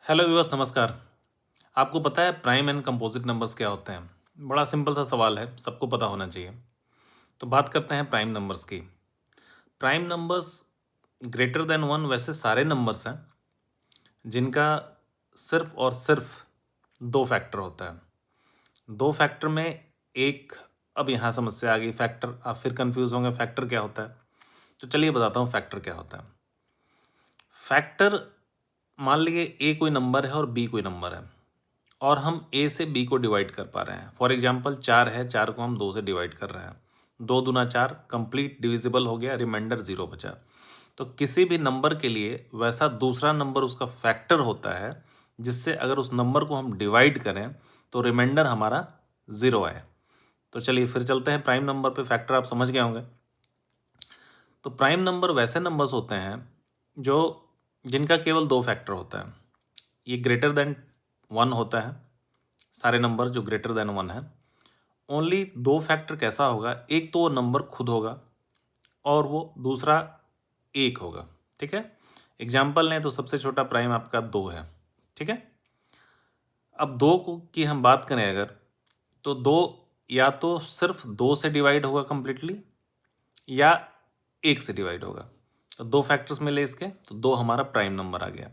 Hello viewers, नमस्कार। आपको पता है प्राइम एंड कंपोजिट नंबर्स क्या होते हैं? बड़ा सिंपल सा सवाल है, सबको पता होना चाहिए। तो बात करते हैं प्राइम नंबर्स की। Prime numbers greater than one वैसे सारे नंबर्स हैं जिनका सिर्फ और सिर्फ दो फैक्टर होता है। दो फैक्टर में एक, अब यहाँ समस्या आ गई, फैक्टर। आप फिर कंफ्यूज होंगे फैक्टर क्या होता है। तो चलिए बताता हूँ फैक्टर क्या होता है। फैक्टर, मान लीजिए ए कोई नंबर है और बी कोई नंबर है और हम ए से बी को डिवाइड कर पा रहे हैं। फॉर एग्जाम्पल 4 है, 4 को हम 2 से डिवाइड कर रहे हैं। 2 दूना 4, कंप्लीट डिविजिबल हो गया, रिमाइंडर 0 बचा। तो किसी भी नंबर के लिए वैसा दूसरा नंबर उसका फैक्टर होता है जिससे अगर उस नंबर को हम डिवाइड करें तो रिमाइंडर हमारा 0 आए। तो चलिए फिर चलते हैं प्राइम नंबर पे। फैक्टर आप समझ गए होंगे। तो प्राइम नंबर वैसे नंबर्स होते हैं जो जिनका केवल दो फैक्टर होता है। ये ग्रेटर देन वन होता है, सारे नंबर जो ग्रेटर देन वन है। ओनली दो फैक्टर कैसा होगा, एक तो वो नंबर खुद होगा और वो दूसरा एक होगा। ठीक है, एग्जाम्पल लें तो सबसे छोटा प्राइम आपका 2 है। ठीक है, अब दो को की हम बात करें अगर, तो दो या तो सिर्फ 2 से डिवाइड होगा कंप्लीटली या एक से डिवाइड होगा। तो दो फैक्टर्स मिले इसके, तो 2 हमारा प्राइम नंबर आ गया।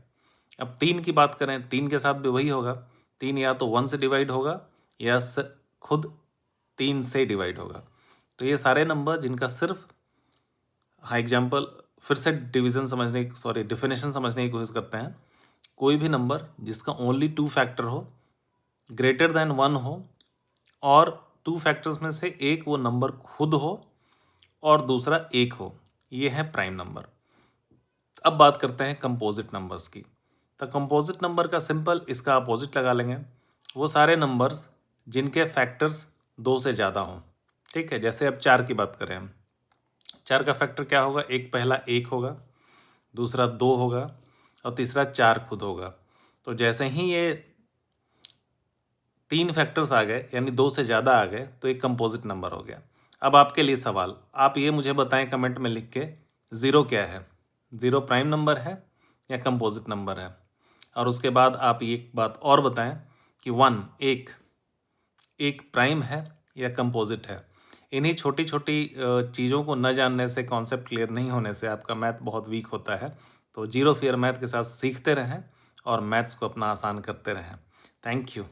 अब 3 की बात करें, 3 के साथ भी वही होगा। 3 या तो 1 से डिवाइड होगा या खुद 3 से डिवाइड होगा। तो ये सारे नंबर जिनका सिर्फ, हाँ एग्जाम्पल फिर से डिवीजन समझने की, सॉरी डिफिनेशन समझने की कोशिश करते हैं। कोई भी नंबर जिसका ओनली टू फैक्टर हो, ग्रेटर देन वन हो और टू फैक्टर्स में से एक वो नंबर खुद हो और दूसरा एक हो, ये है प्राइम नंबर। अब बात करते हैं कंपोजिट नंबर्स की। तो कंपोजिट नंबर का सिंपल इसका अपोजिट लगा लेंगे। वो सारे नंबर्स जिनके फैक्टर्स 2 से ज़्यादा हों। ठीक है, जैसे अब 4 की बात करें हम, 4 का फैक्टर क्या होगा? एक, पहला 1 होगा, दूसरा 2 होगा और तीसरा 4 खुद होगा। तो जैसे ही ये 3 फैक्टर्स आ गए यानी 2 से ज़्यादा आ गए तो एक कंपोजिट नंबर हो गया। अब आपके लिए सवाल, आप ये मुझे बताएं कमेंट में लिख के, ज़ीरो क्या है? ज़ीरो प्राइम नंबर है या कंपोजिट नंबर है? और उसके बाद आप एक बात और बताएं कि 1, एक एक प्राइम है या कंपोजिट है? इन्हीं छोटी छोटी चीज़ों को न जानने से, कॉन्सेप्ट क्लियर नहीं होने से आपका मैथ बहुत वीक होता है। तो जीरो फियर मैथ के साथ सीखते रहें और मैथ्स को अपना आसान करते रहें। Thank you.